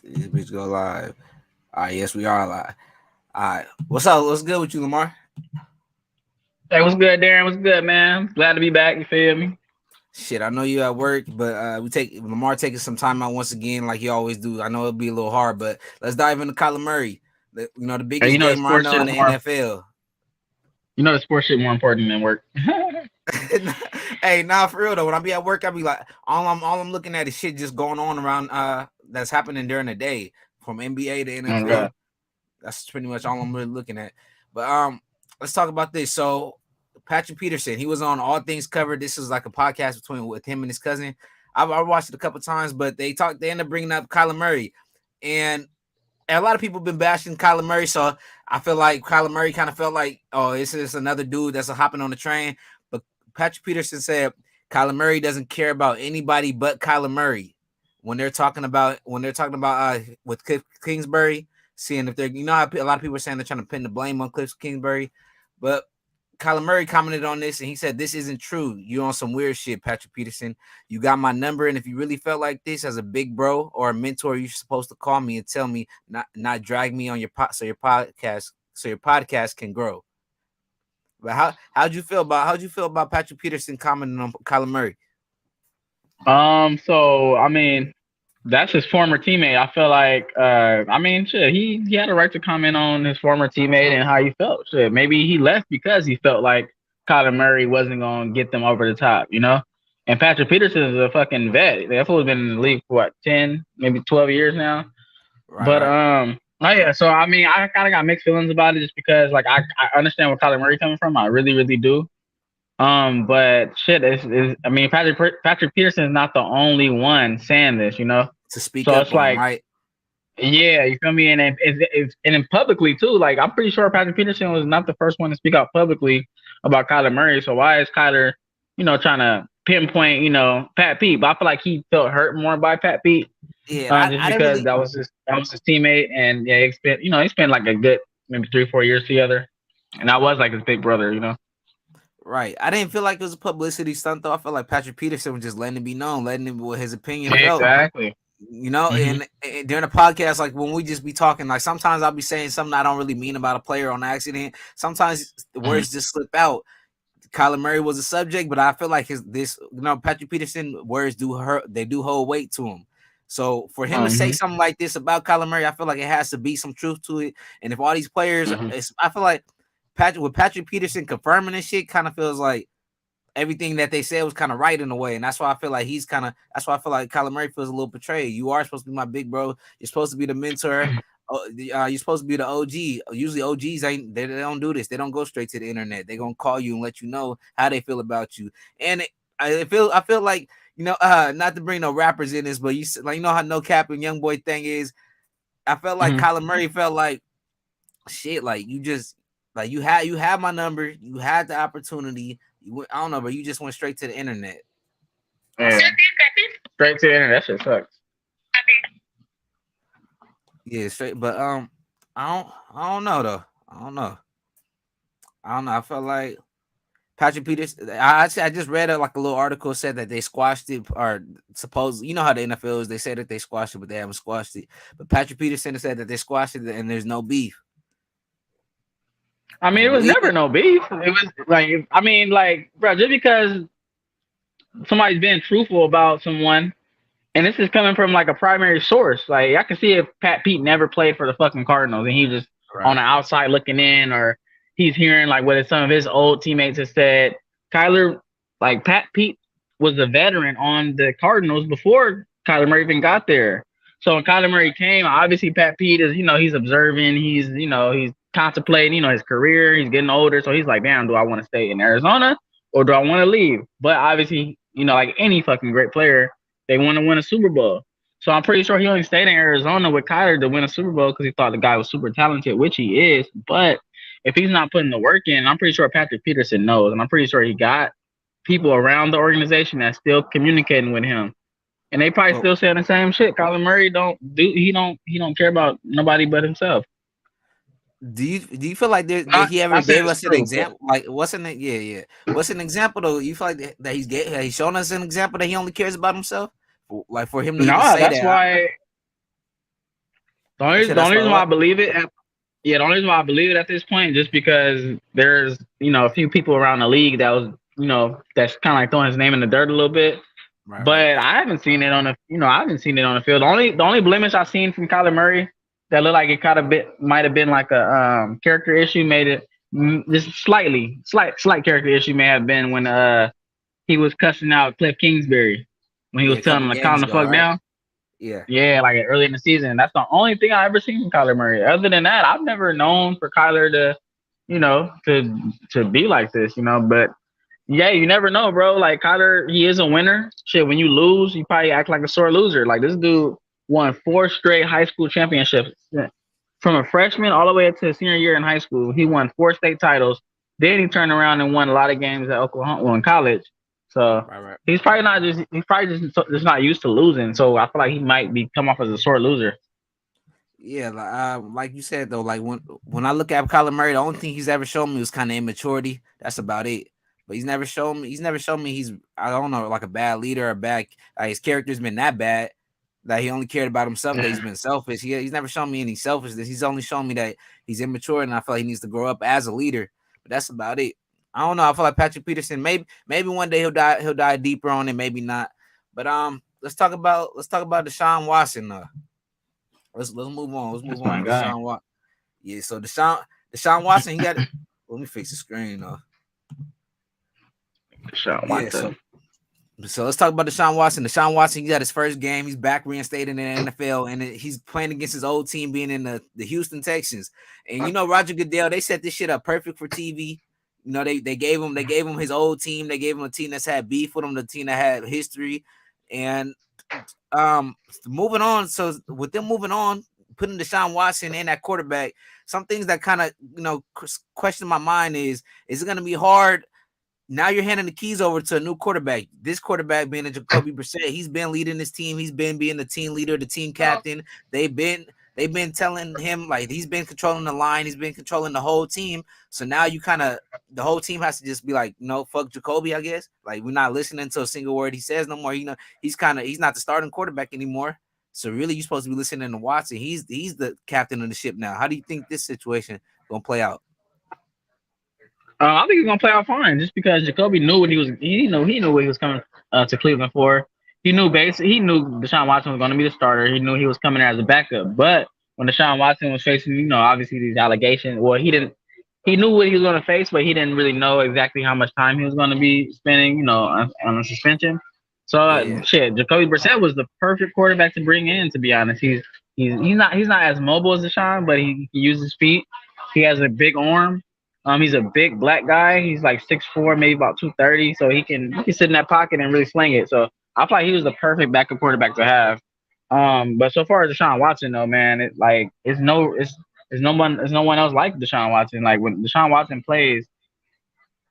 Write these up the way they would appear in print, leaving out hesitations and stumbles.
This bitch go live. All right, yes, we are live. All right, what's up? What's good with you, Lamar? Hey, what's good, Darren? What's good, man? Glad to be back. You feel me? Shit, I know you at work, but we take Lamar taking some time out once again, like you always do. I know it'll be a little hard, but let's dive into Kyler Murray. The Hey, biggest gamer I know in the NFL. the sports shit more important than work. Hey, nah, for real though. When I be at work, I be like, all I'm looking at is shit just going on around that's happening during the day, from NBA to Oh NFL. god. That's pretty much all I'm really looking at. But let's talk about this. So Patrick Peterson, he was on All Things Covered. This is like a podcast with him and his cousin. I watched it a couple times, but they end up bringing up Kyler Murray, and a lot of people have been bashing Kyler Murray. So I feel like Kyler Murray kind of felt like, oh, this is another dude that's hopping on the train. But Patrick Peterson said Kyler Murray doesn't care about anybody but Kyler Murray when they're talking about with Cliff Kingsbury, seeing if they're how a lot of people are saying they're trying to pin the blame on Cliff Kingsbury, but Kyler Murray commented on this and he said, "This isn't true. You're on some weird shit, Patrick Peterson. You got my number, and if you really felt like this as a big bro or a mentor, you're supposed to call me and tell me, not drag me on your podcast can grow." But how'd you feel about Patrick Peterson commenting on Kyler Murray? So I mean, that's his former teammate. I feel like, I mean, shit, he had a right to comment on his former teammate and how he felt. Shit, maybe he left because he felt like Kyler Murray wasn't gonna get them over the top, you know. And Patrick Peterson is a fucking vet. That fool's been in the league for what, 10, maybe 12 years now. Right, But right. oh yeah, so I mean, I kind of got mixed feelings about it just because like I understand where Kyler Murray coming from. I really really do. But shit is I mean Patrick Peterson is not the only one saying this, you know. To speak So up it's on, like, right? yeah, you feel me, and and then publicly too. Like I'm pretty sure Patrick Peterson was not the first one to speak out publicly about Kyler Murray. So why is Kyler, trying to pinpoint, Pat Pete? But I feel like he felt hurt more by Pat Pete, Yeah, just I didn't because really. that was his teammate, and yeah, he spent like a good maybe 3 4 years together, and I was like his big brother, you know. Right. I didn't feel like it was a publicity stunt though. I felt like Patrick Peterson was just letting it be known, letting him what his opinion felt. Exactly. Hmm. And during the podcast, like when we just be talking, like sometimes I'll be saying something I don't really mean about a player on accident. Sometimes the Hmm. words just slip out. Kyler Murray was a subject, but I feel like Patrick Peterson words do hold weight to him. So for him to say Hmm. something like this about Kyler Murray, I feel like it has to be some truth to it. And if all these players, Hmm. I feel like Patrick Peterson confirming this shit kind of feels like everything that they said was kind of right in a way, and that's why I feel like that's why I feel like Kyler Murray feels a little betrayed. You are supposed to be my big bro. You're supposed to be the mentor. You're supposed to be the OG. Usually OGs ain't they don't do this. They don't go straight to the internet. They're gonna call you and let you know how they feel about you. And I feel like not to bring no rappers in this, but like how No Cap and Young Boy thing is. I felt like Hmm. Kyler Murray felt like shit. Like you just like you had my number. You had the opportunity. I don't know, but you just went straight to the internet. Yeah. Straight to the internet. That shit sucks. Yeah, straight. But I don't know though. I don't know. I don't know. I felt like Patrick Peters. I just read like a little article said that they squashed it or suppose how the NFL is. They said that they squashed it, but they haven't squashed it. But Patrick Peterson said that they squashed it and there's no beef. I Do mean, you it was believe never it? no beef. It was like, I mean, like, bro, just because somebody's being truthful about someone, and this is coming from like a primary source, like I can see if Pat Pete never played for the fucking Cardinals and he's just on the Right. outside looking in, or he's hearing like what some of his old teammates have said. Kyler, like Pat Pete was a veteran on the Cardinals before Kyler Murray even got there. So when Kyler Murray came, obviously Pat Pete is, he's observing, he's contemplating, his career, he's getting older. So he's like, damn, do I want to stay in Arizona or do I want to leave? But obviously, like any fucking great player, they want to win a Super Bowl. So I'm pretty sure he only stayed in Arizona with Kyler to win a Super Bowl because he thought the guy was super talented, which he is. But if he's not putting the work in, I'm pretty sure Patrick Peterson knows, and I'm pretty sure he got people around the organization that's still communicating with him, and they probably Well, still saying the same shit. Kyler Murray don't care about nobody but himself. do you feel like that Not he ever not saying gave it's us an true, but example? Like, what's an yeah, yeah? What's an example though? You feel like that he's shown us an example that he only cares about himself? Like for him to even nah, say that's that, why. The You said only that's reason about why I what? believe it, the only reason why I believe it at this point, just because there's a few people around the league that was that's kind of like throwing his name in the dirt a little bit. Right, right. But I haven't seen it on the I haven't seen it on the field. The only blemish I've seen from Kyler Murray that looked like it kind of bit might have been like a character issue, made it just slight character issue may have been when he was cussing out Cliff Kingsbury when he Yeah, was a telling couple him to calm games the ago, fuck right? down. Yeah. Yeah, like early in the season. That's the only thing I ever seen from Kyler Murray. Other than that, I've never known for Kyler to, to be like this, But yeah, you never know, bro. Like Kyler, he is a winner. Shit, when you lose, you probably act like a sore loser. Like this dude won 4 straight high school championships. From a freshman all the way up to his senior year in high school. He won 4 state titles. Then he turned around and won a lot of games at Oklahoma, well, in college. So Right, right. he's probably just not used to losing. So I feel like he might be come off as a sore loser. Yeah, like you said though, like when I look at Kyler Murray, the only thing he's ever shown me was kind of immaturity. That's about it. But he's never shown me he's, I don't know, like a bad leader or bad, his character's been that bad that he only cared about himself, that he's been selfish. He's never shown me any selfishness. He's only shown me that he's immature, and I feel like he needs to grow up as a leader. But that's about it. I don't know. I feel like Patrick Peterson, maybe one day he'll die deeper on it, maybe not. But let's talk about Deshaun Watson. Let's move on. Let's move That's on my to guy. Deshaun Watson. Yeah, so Deshaun Watson, he got it. Let me fix the screen though. Deshaun Yeah, so Watson. so let's talk about Deshaun Watson. Deshaun Watson, he got his first game. He's back reinstated in the NFL, and he's playing against his old team, being in the Houston Texans. And Roger Goodell, they set this shit up perfect for TV. They gave him his old team. They gave him a team that's had beef with him, the team that had history, and moving on. So with them moving on, putting Deshaun Watson in at quarterback, some things that kind of question my mind is it going to be hard? Now you're handing the keys over to a new quarterback. This quarterback being a Jacoby Brissett, he's been leading this team. He's been being the team leader, the team captain. They've been telling him, like, he's been controlling the line. He's been controlling the whole team. So now the whole team has to just be like, fuck Jacoby, I guess. Like, we're not listening to a single word he says no more. He's not the starting quarterback anymore. So really, you're supposed to be listening to Watson. He's the captain of the ship now. How do you think this situation gonna play out? I think he's gonna play out fine, just because Jacoby knew what he was. He knew what he was coming to Cleveland for. He knew Deshaun Watson was going to be the starter. He knew he was coming as a backup. But when Deshaun Watson was facing, obviously these allegations, well, he didn't. He knew what he was going to face, but he didn't really know exactly how much time he was going to be spending, on a suspension. So Yeah. shit, Jacoby Brissett was the perfect quarterback to bring in. To be honest, he's not as mobile as Deshaun, but he can use his feet. He has a big arm. He's a big black guy. He's like 6'4", maybe about 230. So he can sit in that pocket and really sling it. So I thought he was the perfect backup quarterback to have. But so far as Deshaun Watson, though, man, it's no one else like Deshaun Watson. Like when Deshaun Watson plays,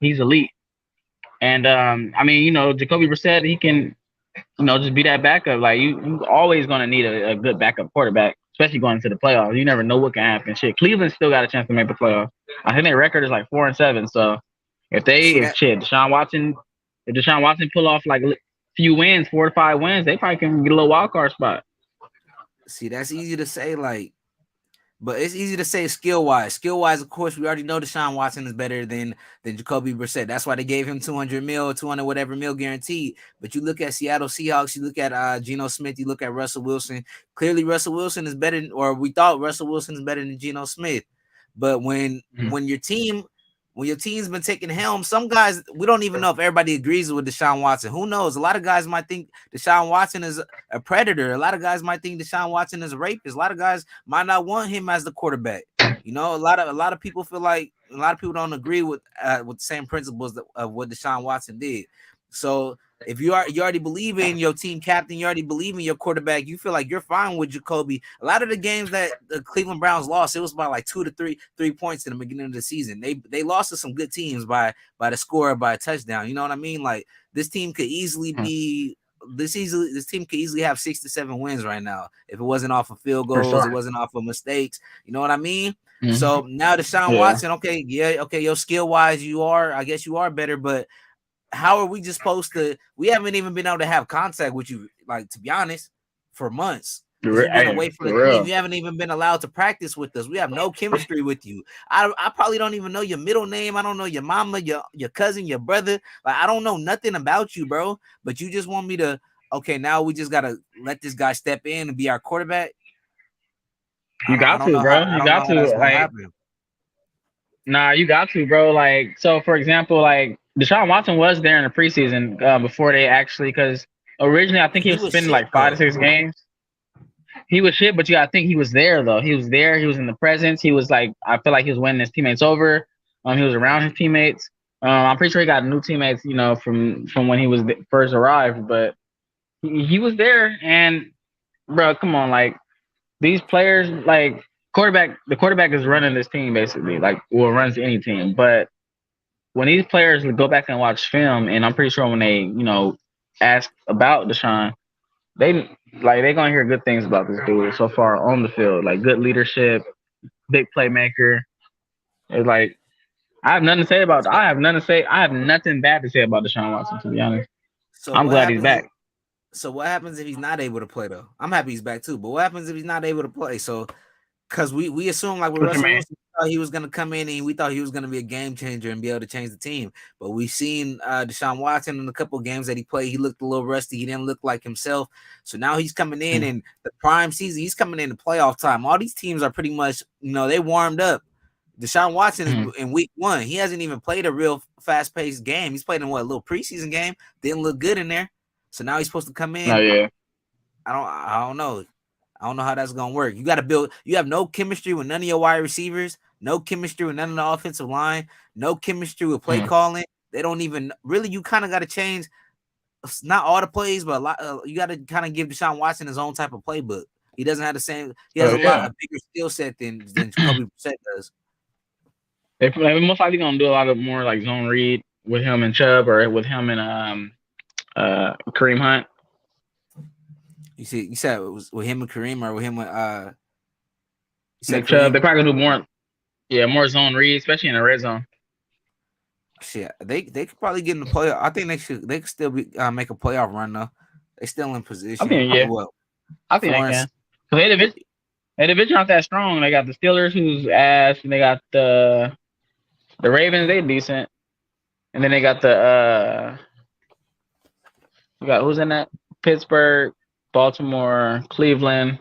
he's elite. And I mean, Jacoby Brissett, he can, just be that backup. Like you always gonna need a good backup quarterback, especially going into the playoffs. You never know what can happen. Shit, Cleveland still got a chance to make the playoffs. I think their record is like 4-7. So See that? if Deshaun Watson pull off like a few wins, 4 to 5 wins, they probably can get a little wild card spot. See, that's easy to say, but it's easy to say skill wise. Skill wise, of course, we already know Deshaun Watson is better than Jacoby Brissett. That's why they gave him 200 mil, 200 whatever mil guaranteed. But you look at Seattle Seahawks, you look at Geno Smith, you look at Russell Wilson. Clearly, Russell Wilson is better, or we thought Russell Wilson is better than Geno Smith. But when your team's been taking helm, some guys, we don't even know if everybody agrees with Deshaun Watson. Who knows? A lot of guys might think Deshaun Watson is a predator. A lot of guys might think Deshaun Watson is a rapist. A lot of guys might not want him as the quarterback. A lot of people feel like a lot of people don't agree with the same principles of what Deshaun Watson did. So if you already believe in your team captain, you already believe in your quarterback, you feel like you're fine with Jacoby. A lot of the games that the Cleveland Browns lost, it was by like 2 to 3 points in the beginning of the season. They lost to some good teams by the score, by a touchdown. You know what I mean? Like this team could easily be this team could easily have 6 to 7 wins right now if it wasn't off of field goals, sure. It wasn't off of mistakes. You know what I mean? Mm-hmm. So now Deshaun Watson, okay, your skill wise, I guess you are better, but how are we just supposed to? We haven't even been able to have contact with you, like, to be honest, for months. Because you've been Hey, away from the for team. real. You haven't even been allowed to practice with us. We have no chemistry with you. I probably don't even know your middle name. I don't know your mama, your cousin, your brother. Like I don't know nothing about you, bro. But you just want me to, okay, now we just gotta let this guy step in and be our quarterback. You I got don't to, know how bro. I You don't know got how to. that's gonna Like, happen. nah, you got to, bro. Like, so for example, like Deshaun Watson was there in the preseason before they actually, because originally I think he He was was spending shit like 5 to 6 though. games. He was shit, but you gotta think he was there though. He was there. He was in the presence. He was like, I feel like he was winning his teammates over. He was around his teammates. I'm pretty sure he got new teammates, you know, from when he was first arrived. But he was there, and bro, come on, like these players, like the quarterback is running this team basically, like or runs any team. But when these players go back and watch film, and I'm pretty sure when they, you know, ask about Deshaun, they they're gonna hear good things about this dude so far on the field. Like good leadership, big playmaker. It's like I have nothing bad to say about Deshaun Watson, to be honest. So I'm what glad he's happens if back. what happens if he's not able to play though? I'm happy he's back too, but what happens if he's not able to play? So because we assume like with What you Russell mean? Wilson, we thought he was gonna come in and we thought he was gonna be a game changer and be able to change the team. But we've seen Deshaun Watson in a couple of games that he played. He looked a little rusty. He didn't look like himself. So now he's coming in and the prime season. He's coming in the playoff time. All these teams are pretty much, you know, they warmed up. Deshaun Watson is in week 1. He hasn't even played a real fast-paced game. He's played in a little preseason game. Didn't look good in there. So now he's supposed to come Oh in. yeah. I don't know. I don't know how that's gonna work. You got to build. You have no chemistry with none of your wide receivers. No chemistry with none of the offensive line. No chemistry with play calling. They don't even really. You kind of got to change. Not all the plays, but a lot. You got to kind of give Deshaun Watson his own type of playbook. He doesn't have the same. He has a bigger skill set than Jacoby Brissett does. They're most likely gonna do a lot of more like zone read with him and Chubb, or with him and Kareem Hunt. You said it was with him and Kareem, or with him with You said Chubb. They're probably gonna do more zone read, especially in the red zone. Shit, they could probably get in the playoff. I think they could still be make a playoff run though. They still in position. I think I think they can. Because their division not that strong. They got the Steelers, who's ass, and they got the Ravens. They decent, and then they got you got who's in that? Pittsburgh, Baltimore, Cleveland.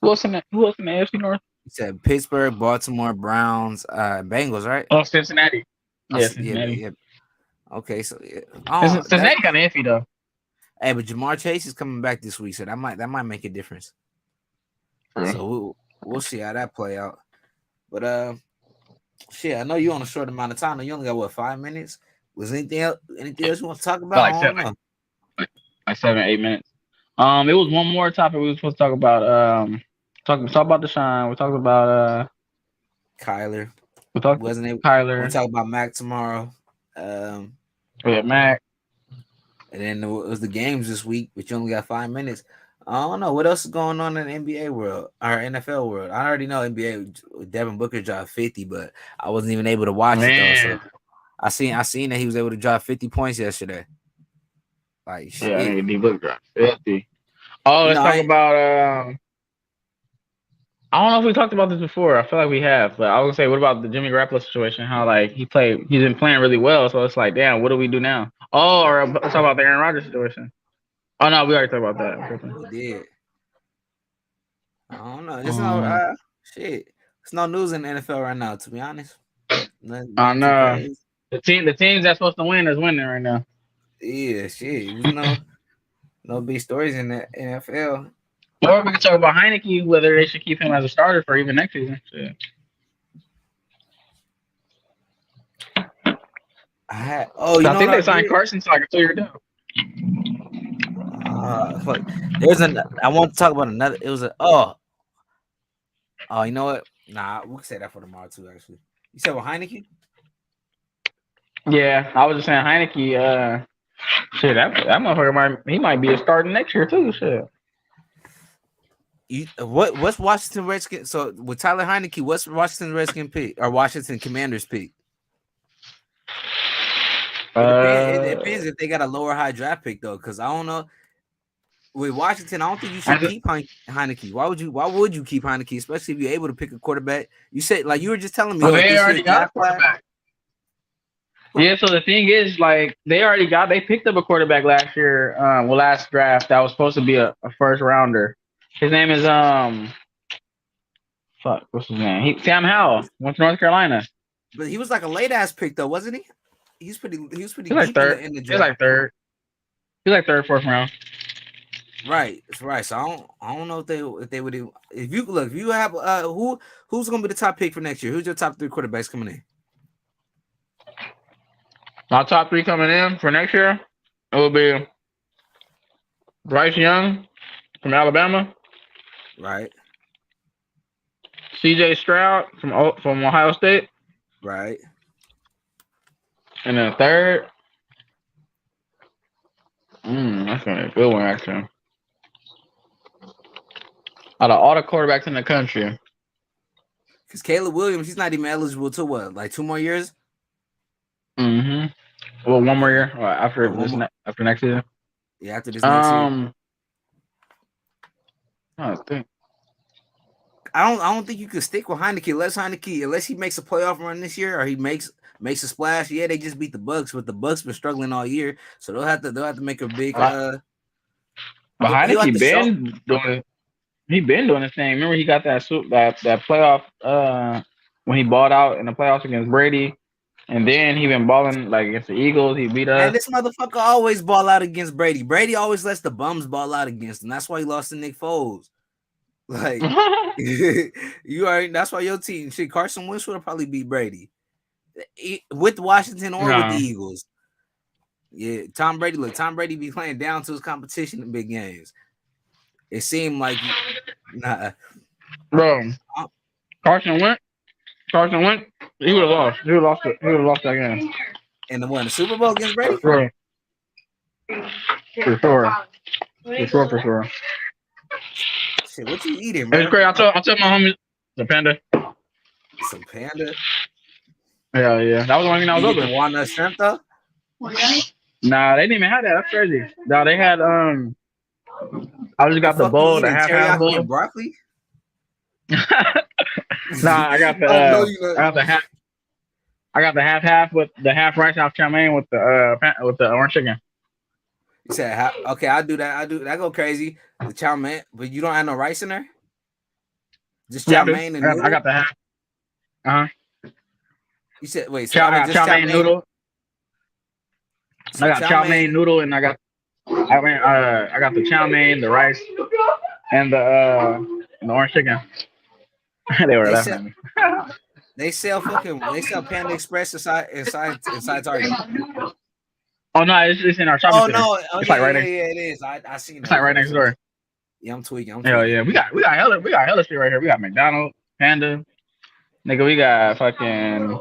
Who else in the AFC North? You said Pittsburgh, Baltimore, Browns, Bengals, right? Oh, Cincinnati. Yeah, Cincinnati. Yeah. Okay, so Cincinnati kind of iffy though. Hey, but Jamar Chase is coming back this week, so that might make a difference. So we'll see how that play out. But shit, I know you on a short amount of time. You only got 5 minutes. Was anything else you want to talk about? Like 7, 8 minutes. It was one more topic we were supposed to talk about. Talk about Deshaun. We talked about Kyler. Kyler. We'll talk about Mac tomorrow. Mac. And then it was the games this week, but you only got 5 minutes. I don't know what else is going on in the NBA world or NFL world. I already know NBA. Devin Booker dropped 50, but I wasn't even able to watch it though. So I seen that he was able to drop 50 points yesterday. Like shit. Yeah, D Book dropped 50. Oh, let's talk about. I don't know if we talked about this before. I feel like we have, but I was gonna say, what about the Jimmy Garoppolo situation? How like he's been playing really well, so it's like, damn, what do we do now? Oh, or let's talk about the Aaron Rodgers situation. Oh no, we already talked about that. We did. I don't know. There's no shit. There's no news in the NFL right now, to be honest. I know. The teams that's supposed to win is winning right now. Yeah, shit. No big stories in the NFL. Or we can talk about Heineke, whether they should keep him as a starter for even next season. Shit. I think they signed Carson so I can figure it out. I want to talk about another. It was you know what? Nah, we can say that for tomorrow too. Actually, you said with Heineke. Yeah, I was just saying Heineke. Shit, that motherfucker might be a starter next year too. Shit. What's Washington Redskins? So with Tyler Heineke, what's Washington Redskins pick or Washington Commanders pick? It depends if they got a lower high draft pick though, because I don't know. with Washington, I don't think you should keep Heineke. Why would you keep Heineke, especially if you're able to pick a quarterback? You said, like you were just telling me, Well, like they this already year's got a draft class. quarterback. Yeah, so the thing is, like, they picked up a quarterback last year, last draft that was supposed to be a first rounder. His name is what's his name? Sam Howell, went to North Carolina. But he was like a late ass pick though, wasn't he? He was pretty He's like deep third. in the He's draft. like third. He's like third, fourth round. Right, it's right. So I don't know if they would if you have who's gonna be the top pick for next year? Who's your top 3 quarterbacks coming in? My top 3 coming in for next year, it will be Bryce Young from Alabama. Right. C.J. Stroud from Ohio State. Right. And then third, that's gonna be a good one actually. Out of all the quarterbacks in the country, because Caleb Williams, he's not even eligible to what, like 2 more years? Well, 1 more year after next season. Yeah, after this next year. I think. I don't think you could stick with Heineke unless he makes a playoff run this year or he makes a splash. Yeah, they just beat the Bucks, but the Bucks been struggling all year, so they'll have to make a big. But Heineke been doing the same. Remember, he got that playoff when he balled out in the playoffs against Brady, and then he been balling like against the Eagles. He beat us. And this motherfucker always ball out against Brady. Brady always lets the bums ball out against him. That's why he lost to Nick Foles. Like that's why your team, Carson Wentz would probably beat Brady with Washington or with the Eagles. Yeah, Tom Brady be playing down to his competition in big games. It seemed like bro. Carson Wentz, he would have lost. He would have lost that game. And the Super Bowl against Brady? For sure. Shit, what you eating, man? It's great. I'll tell my homies the Panda. Some Panda? Yeah. That was the only thing I was open. Walnut shrimp though? Nah, they didn't even have that. That's crazy. No, they had I just got the bowl, the half bowl. Broccoli? Nah, I got the half with the half rice, half chow mein with the orange chicken. You said okay, I'll do that. That go crazy. The chow mein, but you don't have no rice in there? Just chow mein and noodle? I got the half. You said wait, chow mein noodle. I got chow mein noodle and I got the chow mein, the rice, and the orange chicken. They were laughing at me. They sell Panda Express inside Target. Oh no, it's in our shopping center. Oh no, it's like right next. Yeah, it is. I seen it. It's like right next door. Yeah, I'm tweaking. Hell yeah, we got hella shit right here. We got McDonald's, Panda, nigga. We got fucking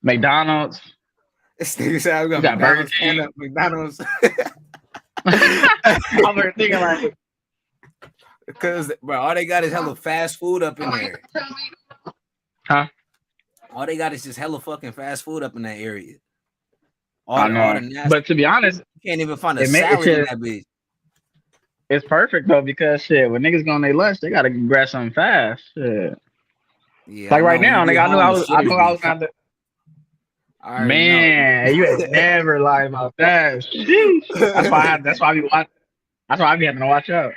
McDonald's. This nigga said we got Burger King, Panda, McDonald's. I'm thinking like, because bro, all they got is hella fast food up in there. Huh? All they got is just hella fucking fast food up in that area. I know. But to be honest, you can't even find a salad in that bitch. It's perfect though because shit, when niggas go on their lunch, they gotta grab something fast. Shit. Yeah, like right now, nigga, I knew I was gonna. Man, you ain't never lied about that. That's why I be having to watch out.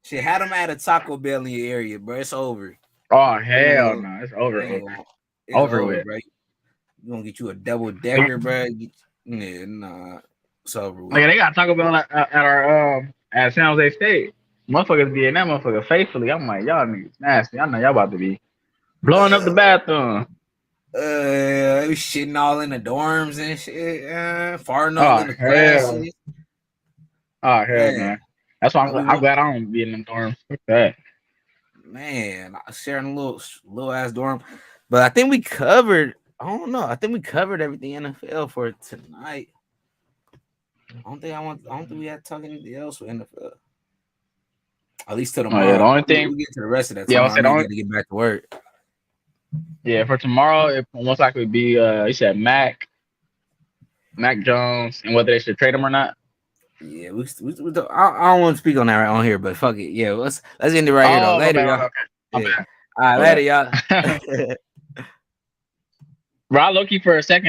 Shit, had them at a Taco Bell in your area, bro. It's over. Oh hell no, it's over. It's over with, bro. You gonna get you a double decker, bro? Yeah, nah, it's over with. Like they got Taco Bell at our at San Jose State. Motherfuckers be in that motherfucker faithfully. I'm like, y'all niggas nasty. I know y'all about to be blowing up the bathroom. Shitting all in the dorms and shit. Farting all in the classes. Oh hell, man. That's why I'm glad I don't be in them dorms. Fuck that. Man, sharing a little ass dorm. But I think we covered. I don't know. I think we covered everything NFL for tonight. I don't think we had to talk anything else with NFL. At least till tomorrow. Yeah, the only thing we get to the rest of that. Yeah, I'm going to get back to work. Yeah, for tomorrow, it will most likely be. You said Mac Jones, and whether they should trade him or not. Yeah, I don't want to speak on that right on here, but fuck it. Yeah, let's end it right here though. Oh, Later, my y'all. bad. Okay. Yeah. All right, later, y'all. Bro, I low-key for a second